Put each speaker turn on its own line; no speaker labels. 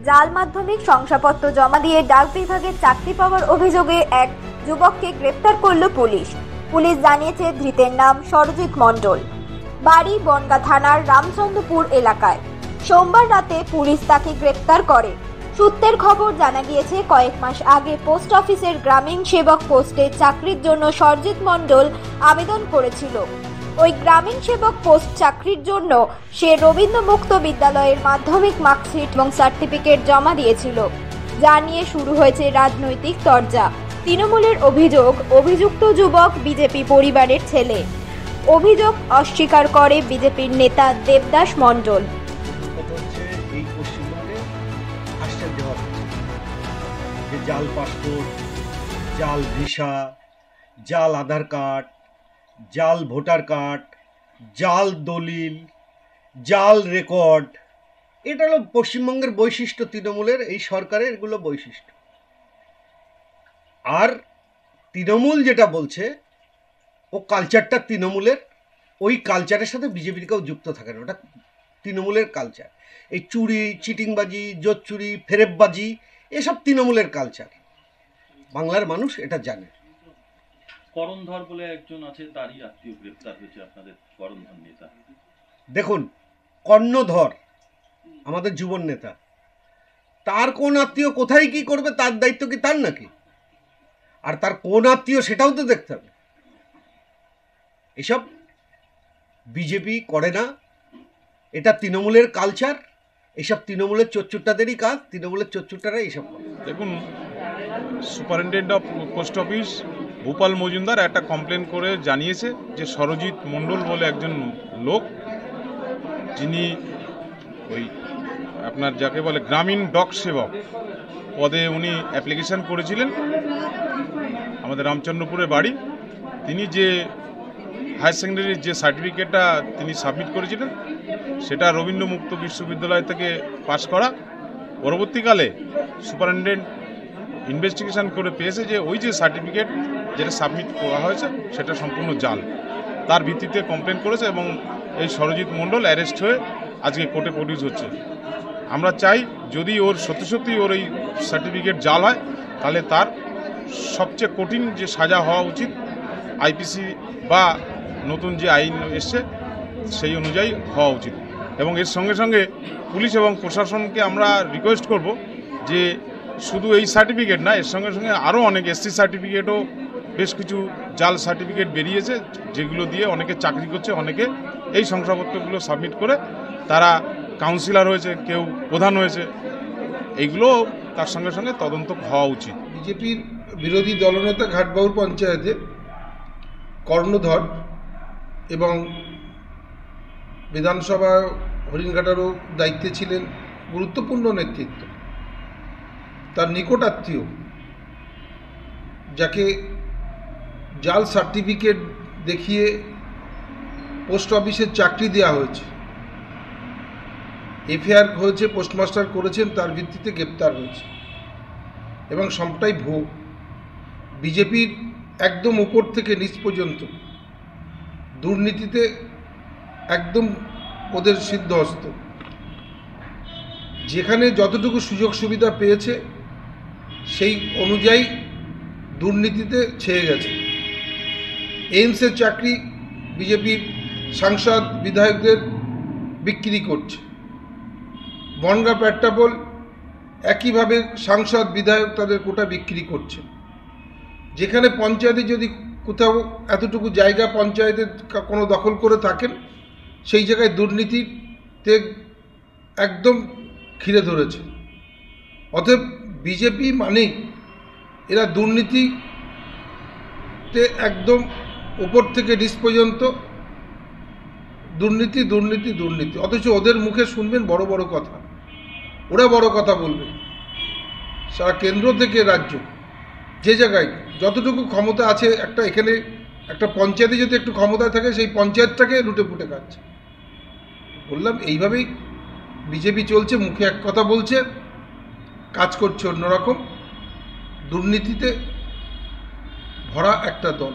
জাল মাধ্যমিক শংসাপত্র জমা দিয়ে ডাক বিভাগে চাকরি পাওয়ার অভিযোগে এক যুবককে গ্রেপ্তার করল পুলিশ। পুলিশ জানিয়েছে ধৃতের নাম সরজিৎ মণ্ডল, বাড়ি বনগাঁ থানার রামচন্দ্রপুর এলাকায়। সোমবার রাতে পুলিশ তাকে গ্রেপ্তার করে। সূত্রের খবর, জানা গিয়েছে কয়েক মাস আগে পোস্ট অফিসের গ্রামীণ সেবক পোস্টে চাকরির জন্য সরজিৎ মণ্ডল আবেদন করেছিল। ওই গ্রামীণ সেবক পোস্ট চাকরির জন্য সে রবীন্দ্র মুক্ত বিদ্যালয়ের মাধ্যমিক মার্কশিট এবং সার্টিফিকেট জমা দিয়েছিল, যা নিয়ে শুরু হয়েছে রাজনৈতিক তরজা। তৃণমূলের অভিযোগ, অভিযুক্ত যুবক বিজেপি পরিবারের ছেলে। অভিযোগ অস্বীকার করে বিজেপির নেতা দেবদাস মণ্ডল।
জাল পাসপোর্ট, জাল ভিসা, জাল আধার কার্ড, জাল ভোটার কার্ড, জাল দলিল, জাল রেকর্ড, এটা হলো পশ্চিমবঙ্গের বৈশিষ্ট্য। তৃণমূলের এই সরকারের এগুলো বৈশিষ্ট্য। আর তৃণমূল যেটা বলছে, ও কালচারটা তৃণমূলের, ওই কালচারের সাথে বিজেপিকেও যুক্ত থাকে না, ওটা তৃণমূলের কালচার। এই চুরি, চিটিংবাজি, জোচ্চুরি, ফেরেববাজি, এসব তৃণমূলের কালচার। বাংলার মানুষ এটা জানে।
করণধর বলে একজন আছে, তারই আত্মীয় গ্রেপ্তার হয়েছে আপনাদের করণধর নেতা।
দেখুন, কর্ণধর আমাদের যুবন নেতা, তার কোন আত্মীয় কোথায় কি করবে তার দায়িত্ব কি তার নাকি? আর তার কোন আত্মীয় সেটাও তো দেখতে হবে। এসব বিজেপি করে না, এটা তৃণমূলের কালচার। এসব তৃণমূলের চোরচুট্টাদেরই কাজ, তৃণমূলের চোরচুট্টারা এইসব করে।
দেখুন, superintendent of post office Bhopal Majumdar একটা কমপ্লেন করে জানিয়েছে যে সরজিৎ মণ্ডল বলে একজন লোক, যিনি ওই আপনার যাকে বলে গ্রামীণ ডক সেবক পদে উনি অ্যাপ্লিকেশান করেছিলেন, আমাদের রামচন্দ্রপুরের বাড়ি। তিনি যে হায়ার সেকেন্ডারির যে সার্টিফিকেটটা তিনি সাবমিট করেছিলেন, সেটা রবীন্দ্র মুক্ত বিশ্ববিদ্যালয় থেকে পাস করা। পরবর্তীকালে সুপারিনটেন্ডেন্ট ইনভেস্টিগেশন করে পেয়েছে যে ওই যে সার্টিফিকেট যেটা সাবমিট করা হয়েছে সেটা সম্পূর্ণ জাল। তার ভিত্তিতে কমপ্লেন করেছে এবং এই সরজিৎ মণ্ডল অ্যারেস্ট হয়ে আজকে কোর্টে প্রডিউস হচ্ছে। আমরা চাই যদি ওর সত্যি ওর এই সার্টিফিকেট জাল হয়, তাহলে তার সবচেয়ে কঠিন যে সাজা হওয়া উচিত, আইপিসি বা নতুন যে আইন এসছে সেই অনুযায়ী হওয়া উচিত। এবং এর সঙ্গে সঙ্গে পুলিশ এবং প্রশাসনকে আমরা রিকোয়েস্ট করব যে শুধু এই সার্টিফিকেট না, এর সঙ্গে সঙ্গে আরও অনেক এসসি সার্টিফিকেটও বেশ কিছু জাল সার্টিফিকেট বেরিয়েছে, যেগুলো দিয়ে অনেকে চাকরি করছে, অনেকে এই শংসাপত্রগুলো সাবমিট করে তারা কাউন্সিলর হয়েছে, কেউ প্রধান হয়েছে। এইগুলো তার সঙ্গে সঙ্গে তদন্ত হওয়া উচিত।
বিজেপির বিরোধী দলনেতা ঘাটবাউর পঞ্চায়েতে কর্ণধর এবং বিধানসভা হরিণঘাটারও দায়িত্বে ছিলেন, গুরুত্বপূর্ণ নেতৃত্ব। তার নিকট আত্মীয়, যাকে জাল সার্টিফিকেট দেখিয়ে পোস্ট অফিসের চাকরি দেওয়া হয়েছে, এফআইআর হয়েছে, পোস্টমাস্টার করেছেন, তার ভিত্তিতে গ্রেপ্তার হয়েছে। এবং সবটাই ভুয়ো। বিজেপির একদম উপর থেকে নিচ পর্যন্ত দুর্নীতিতে একদম ওদের সিদ্ধহস্ত। যেখানে যতটুকু সুযোগ সুবিধা পেয়েছে সেই অনুযায়ী দুর্নীতিতে ছেয়ে গেছে। এইমসের চাকরি বিজেপির সাংসদ বিধায়কদের বিক্রি করছে। বনগাঁ পেট্রাপোল একইভাবে সাংসদ বিধায়ক তাদের কোটা বিক্রি করছে। যেখানে পঞ্চায়েতে যদি কোথাও এতটুকু জায়গা পঞ্চায়েতে কোনো দখল করে থাকেন, সেই জায়গায় দুর্নীতিতে একদম ঘিরে ধরেছে। অতএব বিজেপি মানেই এরা দুর্নীতিতে একদম উপর থেকে নিচ পর্যন্ত দুর্নীতি দুর্নীতি দুর্নীতি। অথচ ওদের মুখে শুনবেন বড় বড় কথা, ওরা বড় কথা বলবে। সারা কেন্দ্র থেকে রাজ্য যে জায়গায় যতটুকু ক্ষমতা আছে, এখানে একটা পঞ্চায়েতে যদি একটু ক্ষমতা থাকে, সেই পঞ্চায়েতটাকে লুটে পুটে খাচ্ছে। বললাম, এইভাবেই বিজেপি চলছে। মুখে এক কথা বলছে, কাজ করছে অন্যরকম। দুর্নীতিতে ভরা একটা দল।